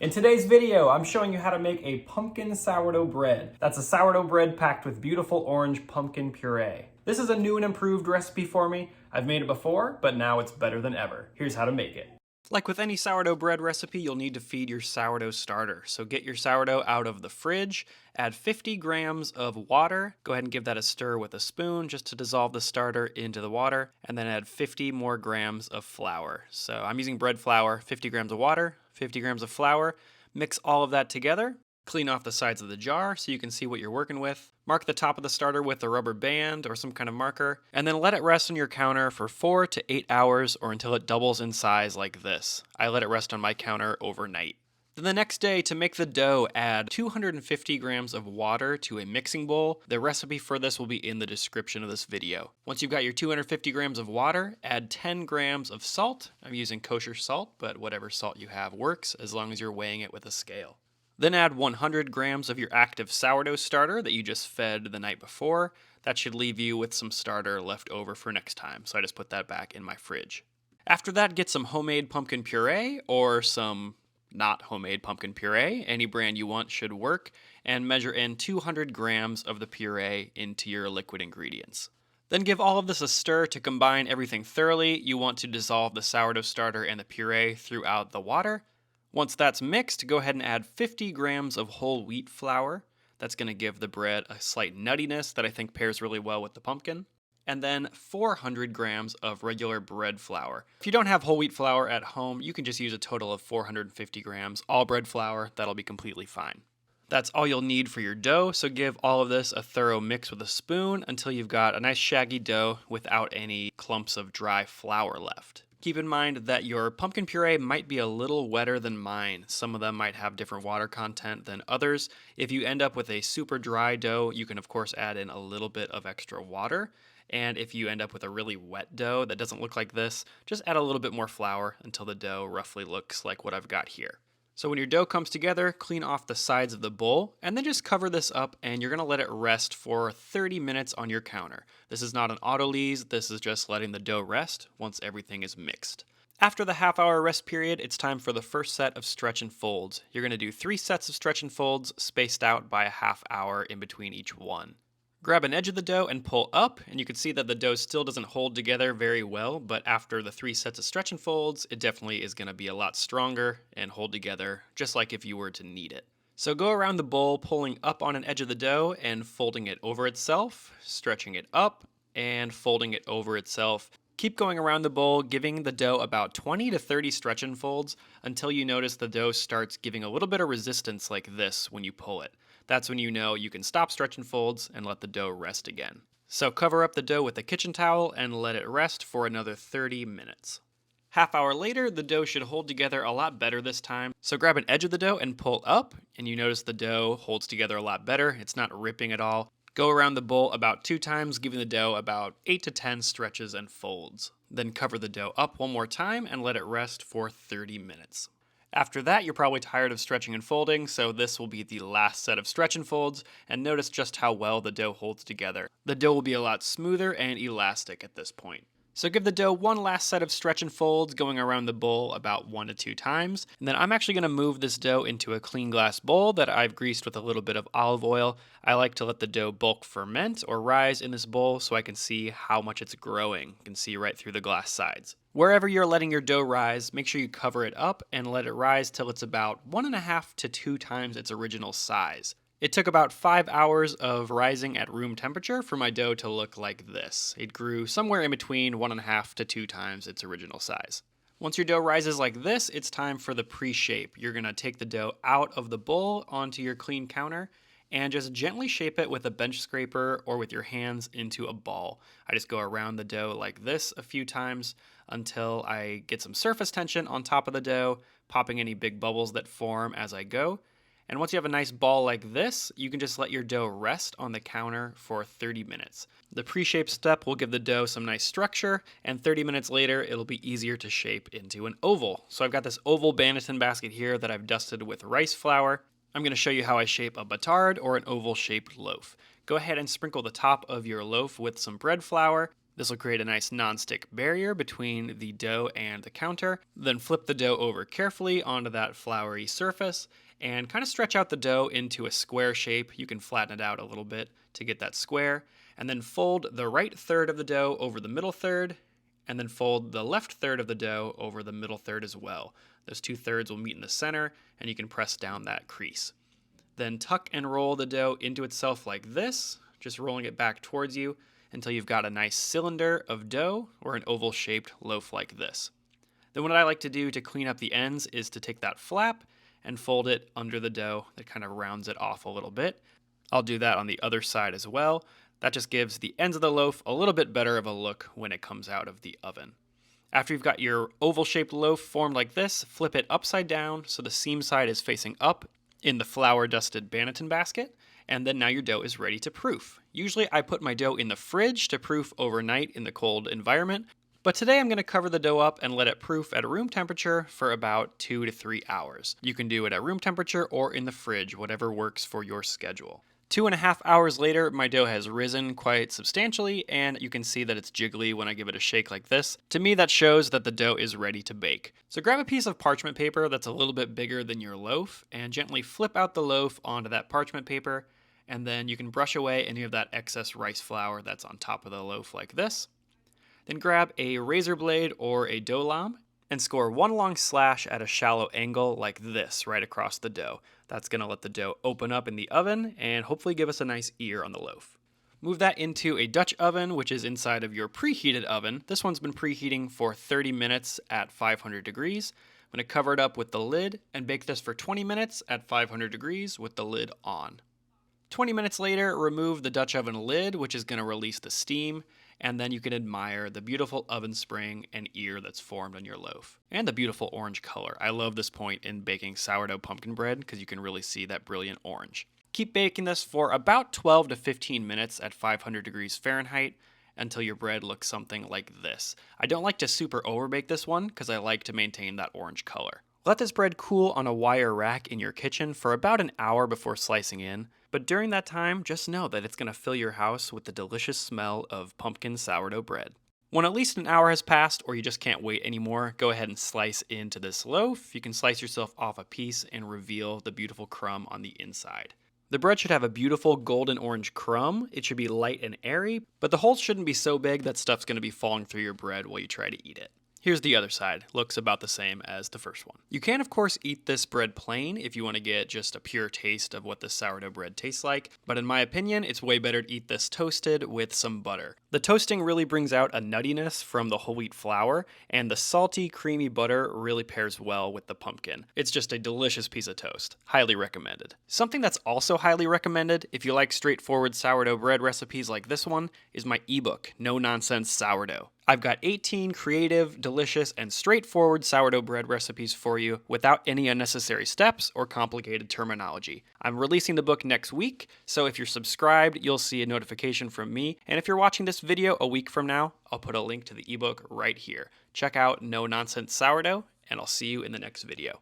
In today's video, I'm showing you how to make a pumpkin sourdough bread. That's a sourdough bread packed with beautiful orange pumpkin puree. This is a new and improved recipe for me. I've made it before, but now it's better than ever. Here's how to make it. Like with any sourdough bread recipe, you'll need to feed your sourdough starter. So get your sourdough out of the fridge, add 50 grams of water, go ahead and give that a stir with a spoon just to dissolve the starter into the water, and then add 50 more grams of flour. So I'm using bread flour, 50 grams of water, 50 grams of flour, mix all of that together. Clean off the sides of the jar so you can see what you're working with. Mark the top of the starter with a rubber band or some kind of marker, and then let it rest on your counter for 4 to 8 hours or until it doubles in size like this. I let it rest on my counter overnight. Then the next day, to make the dough, add 250 grams of water to a mixing bowl. The recipe for this will be in the description of this video. Once you've got your 250 grams of water, add 10 grams of salt. I'm using kosher salt, but whatever salt you have works as long as you're weighing it with a scale. Then add 100 grams of your active sourdough starter that you just fed the night before. That should leave you with some starter left over for next time, so I just put that back in my fridge. After that, get some homemade pumpkin puree or some not homemade pumpkin puree. Any brand you want should work, and measure in 200 grams of the puree into your liquid ingredients. Then give all of this a stir to combine everything thoroughly. You want to dissolve the sourdough starter and the puree throughout the water. Once that's mixed, go ahead and add 50 grams of whole wheat flour. That's going to give the bread a slight nuttiness that I think pairs really well with the pumpkin. And then 400 grams of regular bread flour. If you don't have whole wheat flour at home, you can just use a total of 450 grams, all bread flour. That'll be completely fine. That's all you'll need for your dough, so give all of this a thorough mix with a spoon until you've got a nice shaggy dough without any clumps of dry flour left. Keep in mind that your pumpkin puree might be a little wetter than mine. Some of them might have different water content than others. If you end up with a super dry dough, you can of course add in a little bit of extra water. And if you end up with a really wet dough that doesn't look like this, just add a little bit more flour until the dough roughly looks like what I've got here. So when your dough comes together, clean off the sides of the bowl, and then just cover this up, and you're going to let it rest for 30 minutes on your counter. This is not an autolyse, this is just letting the dough rest once everything is mixed. After the half-hour rest period, it's time for the first set of stretch and folds. You're going to do 3 sets of stretch and folds, spaced out by a half hour in between each one. Grab an edge of the dough and pull up, and you can see that the dough still doesn't hold together very well, but after the 3 sets of stretch and folds, it definitely is going to be a lot stronger and hold together, just like if you were to knead it. So go around the bowl, pulling up on an edge of the dough and folding it over itself, stretching it up, and folding it over itself. Keep going around the bowl, giving the dough about 20 to 30 stretch and folds until you notice the dough starts giving a little bit of resistance like this when you pull it. That's when you know you can stop stretch and folds and let the dough rest again. So cover up the dough with a kitchen towel and let it rest for another 30 minutes. Half hour later, the dough should hold together a lot better this time. So grab an edge of the dough and pull up, and you notice the dough holds together a lot better. It's not ripping at all. Go around the bowl about 2 times, giving the dough about 8 to 10 stretches and folds. Then cover the dough up one more time and let it rest for 30 minutes. After that, you're probably tired of stretching and folding, so this will be the last set of stretch and folds, and notice just how well the dough holds together. The dough will be a lot smoother and elastic at this point. So give the dough one last set of stretch and folds, going around the bowl about 1 to 2 times. And then I'm actually going to move this dough into a clean glass bowl that I've greased with a little bit of olive oil. I like to let the dough bulk ferment or rise in this bowl so I can see how much it's growing. You can see right through the glass sides. Wherever you're letting your dough rise, make sure you cover it up and let it rise till it's about 1.5 to 2 times its original size. It took about 5 hours of rising at room temperature for my dough to look like this. It grew somewhere in between 1.5 to 2 times its original size. Once your dough rises like this, it's time for the pre-shape. You're going to take the dough out of the bowl onto your clean counter and just gently shape it with a bench scraper or with your hands into a ball. I just go around the dough like this a few times until I get some surface tension on top of the dough, popping any big bubbles that form as I go. And once you have a nice ball like this, you can just let your dough rest on the counter for 30 minutes. The pre-shape step will give the dough some nice structure, and 30 minutes later, it'll be easier to shape into an oval. So I've got this oval Banneton basket here that I've dusted with rice flour. I'm going to show you how I shape a batard or an oval-shaped loaf. Go ahead and sprinkle the top of your loaf with some bread flour, This will create a nice non-stick barrier between the dough and the counter. Then flip the dough over carefully onto that floury surface and kind of stretch out the dough into a square shape. You can flatten it out a little bit to get that square. And then fold the right third of the dough over the middle third, and then fold the left third of the dough over the middle third as well. Those two thirds will meet in the center, and you can press down that crease. Then tuck and roll the dough into itself like this, just rolling it back towards you until you've got a nice cylinder of dough or an oval-shaped loaf like this. Then what I like to do to clean up the ends is to take that flap and fold it under the dough. That kind of rounds it off a little bit. I'll do that on the other side as well. That just gives the ends of the loaf a little bit better of a look when it comes out of the oven. After you've got your oval-shaped loaf formed like this, flip it upside down so the seam side is facing up in the flour-dusted Banneton basket, and then now your dough is ready to proof. Usually I put my dough in the fridge to proof overnight in the cold environment, but today I'm going to cover the dough up and let it proof at room temperature for about 2 to 3 hours. You can do it at room temperature or in the fridge, whatever works for your schedule. 2.5 hours later, my dough has risen quite substantially, and you can see that it's jiggly when I give it a shake like this. To me, that shows that the dough is ready to bake. So grab a piece of parchment paper that's a little bit bigger than your loaf, and gently flip out the loaf onto that parchment paper, and then you can brush away any of that excess rice flour that's on top of the loaf like this. Then grab a razor blade or a dough lamb and score one long slash at a shallow angle like this right across the dough. That's going to let the dough open up in the oven and hopefully give us a nice ear on the loaf. Move that into a Dutch oven, which is inside of your preheated oven. This one's been preheating for 30 minutes at 500 degrees. I'm going to cover it up with the lid and bake this for 20 minutes at 500 degrees with the lid on. 20 minutes later, remove the Dutch oven lid, which is going to release the steam, and then you can admire the beautiful oven spring and ear that's formed on your loaf. And the beautiful orange color. I love this point in baking sourdough pumpkin bread because you can really see that brilliant orange. Keep baking this for about 12 to 15 minutes at 500 degrees Fahrenheit until your bread looks something like this. I don't like to super overbake this one because I like to maintain that orange color. Let this bread cool on a wire rack in your kitchen for about an hour before slicing in, but during that time, just know that it's going to fill your house with the delicious smell of pumpkin sourdough bread. When at least an hour has passed, or you just can't wait anymore, go ahead and slice into this loaf. You can slice yourself off a piece and reveal the beautiful crumb on the inside. The bread should have a beautiful golden orange crumb. It should be light and airy, but the holes shouldn't be so big that stuff's going to be falling through your bread while you try to eat it. Here's the other side. Looks about the same as the first one. You can, of course, eat this bread plain if you want to get just a pure taste of what the sourdough bread tastes like, but in my opinion, it's way better to eat this toasted with some butter. The toasting really brings out a nuttiness from the whole wheat flour, and the salty, creamy butter really pairs well with the pumpkin. It's just a delicious piece of toast. Highly recommended. Something that's also highly recommended, if you like straightforward sourdough bread recipes like this one, is my ebook, No Nonsense Sourdough. I've got 18 creative, delicious, and straightforward sourdough bread recipes for you without any unnecessary steps or complicated terminology. I'm releasing the book next week, so if you're subscribed, you'll see a notification from me, and if you're watching this video a week from now, I'll put a link to the ebook right here. Check out No Nonsense Sourdough, and I'll see you in the next video.